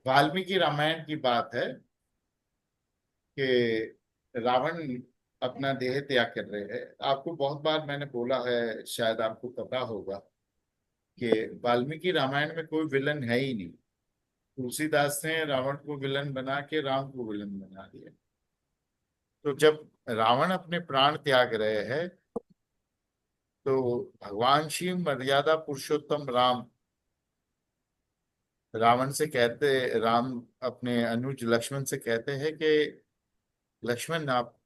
वाल्मीकि रामायण की बात है कि रावण अपना देह त्याग कर रहे हैं। आपको बहुत बार मैंने बोला है, शायद आपको पता होगा कि वाल्मीकि रामायण में कोई विलन है ही नहीं। तुलसीदास ने रावण को विलन बना के राम को विलन बना दिया। तो जब रावण अपने प्राण त्याग रहे हैं तो भगवान शिव मर्यादा पुरुषोत्तम राम रावण से कहते राम अपने अनुज लक्ष्मण से कहते हैं कि लक्ष्मण, आप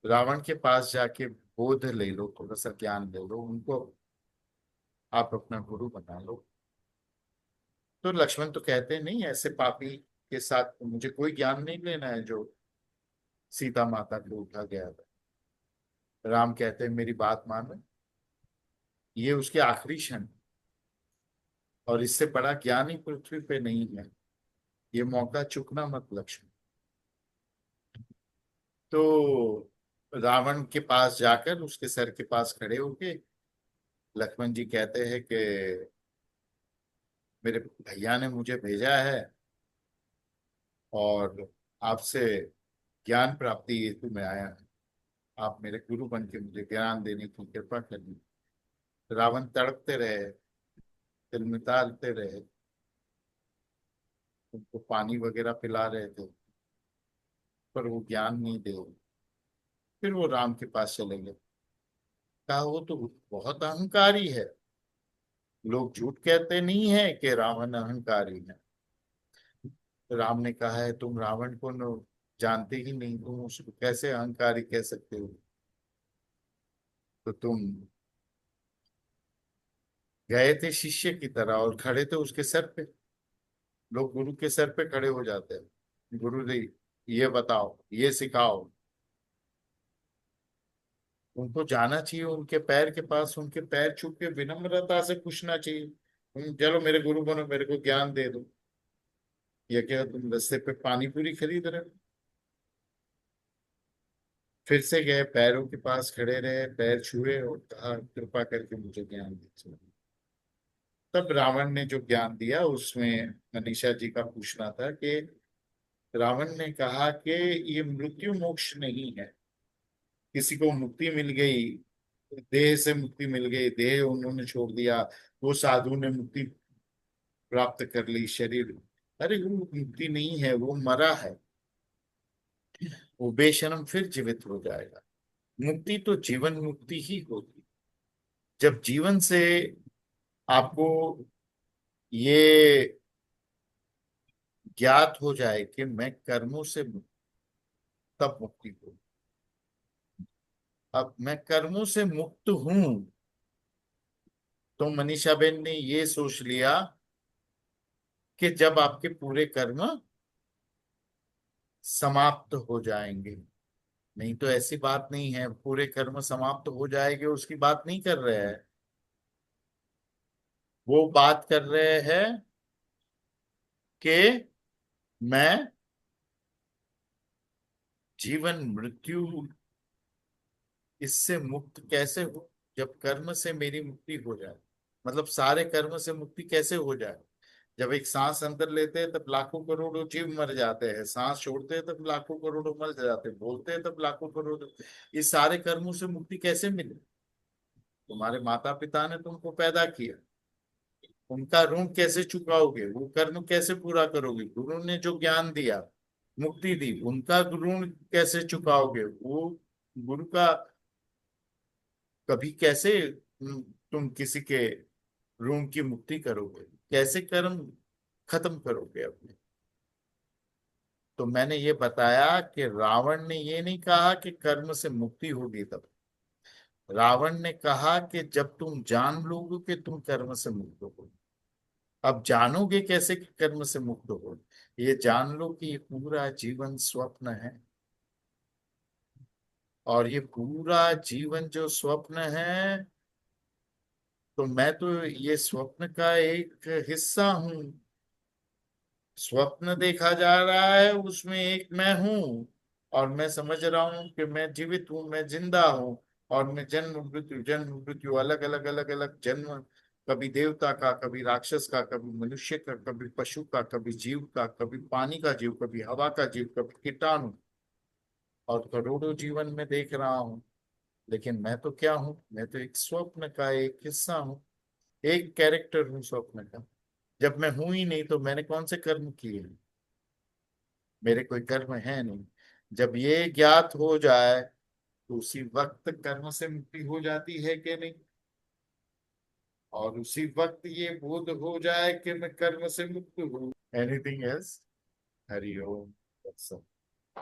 रावण के पास जाके बोध ले लो, थोड़ा सा ज्ञान ले लो, उनको आप अपना गुरु बना लो। तो लक्ष्मण तो कहते नहीं, ऐसे पापी के साथ मुझे कोई ज्ञान नहीं लेना है जो सीता माता को उठा गया था। राम कहते हैं मेरी बात मानो, ये उसके आखिरी क्षण, और इससे बड़ा ज्ञान ही पृथ्वी पे नहीं है। ये मौका चुकना मत लक्ष्मण। तो रावण के पास जाकर उसके सर के पास खड़े होके लक्ष्मण जी कहते हैं कि मेरे भैया ने मुझे भेजा है और आपसे ज्ञान प्राप्ति हेतु मैं आया हूं। आप मेरे गुरु बन के मुझे ज्ञान देने की कृपा करनी। रावण तड़पते रहे, तिलमितालते रहे, उनको पानी वगैरह पिला रहे थे, पर वो ज्ञान नहीं दे। फिर वो राम के पास चले गए। कहा वो तो बहुत अहंकारी है, लोग झूठ कहते नहीं है कि रावण अहंकारी है। राम ने कहा है तुम रावण को न जानते ही नहीं, तुम उसको कैसे अहंकारी कह सकते हो। तो तुम गए थे शिष्य की तरह और खड़े थे उसके सर पे। लोग गुरु के सर पे खड़े हो जाते हैं, गुरु जी ये बताओ, ये सिखाओ। उनको जाना चाहिए उनके पैर के पास, उनके पैर छू के विनम्रता से पूछना चाहिए, चलो मेरे गुरु बनो, मेरे को ज्ञान दे दो। ये क्या तुम रास्ते पे पानी पूरी खरीद रहे हो। फिर से गए, पैरों के पास खड़े रहे, पैर छुए और कहा कृपा करके मुझे ज्ञान दीजिए। तब रावण ने जो ज्ञान दिया उसमें मनीषा जी का पूछना था कि रावण ने कहा कि ये मृत्यु मोक्ष नहीं है। किसी को मुक्ति मिल गई, देह से मुक्ति मिल गई, देह उन्होंने छोड़ दिया, वो साधु ने मुक्ति प्राप्त कर ली शरीर। अरे वो मुक्ति नहीं है, वो मरा है। वो बेशर्म फिर जीवित हो जाएगा। मुक्ति तो जीवन मुक्ति ही होगी। जब जीवन से आपको ये ज्ञात हो जाए कि मैं कर्मों से मुक्त, तब मुक्ति हो। अब मैं कर्मों से मुक्त हूं तो मनीषा बेन ने ये सोच लिया कि जब आपके पूरे कर्म समाप्त हो जाएंगे। नहीं तो ऐसी बात नहीं है पूरे कर्म समाप्त हो जाएंगे, उसकी बात नहीं कर रहे हैं। वो बात कर रहे हैं कि मैं जीवन मृत्यु इससे मुक्त कैसे हो, जब कर्म से मेरी मुक्ति हो जाए। मतलब सारे कर्म से मुक्ति कैसे हो जाए। जब एक सांस अंदर लेते हैं तब लाखों करोड़ों जीव मर जाते हैं, सांस छोड़ते हैं तब लाखों करोड़ों मर जाते हैं, बोलते हैं तब लाखों करोड़ों। इस सारे कर्मों से मुक्ति कैसे मिले। तुम्हारे माता पिता ने तुमको पैदा किया, उनका ऋण कैसे चुकाओगे, वो कर्म कैसे पूरा करोगे। गुरु ने जो ज्ञान दिया, मुक्ति दी, उनका ऋण कैसे चुकाओगे। वो गुरु का कभी कैसे तुम किसी के ऋण की मुक्ति करोगे, कैसे कर्म खत्म करोगे अपने। तो मैंने ये बताया कि रावण ने ये नहीं कहा कि कर्म से मुक्ति होगी तब। रावण ने कहा कि जब तुम जान लोगे कि तुम कर्म से मुक्त हो। अब जानोगे कैसे कि कर्म से मुक्त हो। ये जान लो कि ये पूरा जीवन स्वप्न है, और ये पूरा जीवन जो स्वप्न है, तो मैं तो ये स्वप्न का एक हिस्सा हूं। स्वप्न देखा जा रहा है, उसमें एक मैं हूं, और मैं समझ रहा हूं कि मैं जीवित हूं, मैं जिंदा हूं। और मैं जन्म मृत्यु अलग अलग अलग अलग जन्म कभी देवता का, कभी राक्षस का, कभी मनुष्य का, कभी पशु का, कभी जीव का, कभी पानी का जीव, कभी हवा का जीव, कभी कीटाणु, और करोड़ों जीवन में देख रहा हूँ। लेकिन मैं तो क्या हूँ? मैं तो एक स्वप्न का एक हिस्सा हूँ, एक कैरेक्टर हूँ स्वप्न का। जब मैं हूं ही नहीं तो मैंने कौन से कर्म किए? मेरे कोई कर्म है नहीं। जब ये ज्ञात हो जाए तो उसी वक्त कर्म से मुक्ति हो जाती है कि नहीं? और उसी वक्त ये बोध हो जाए कि मैं कर्म से मुक्त हूँ। Anything else? हरि ओम।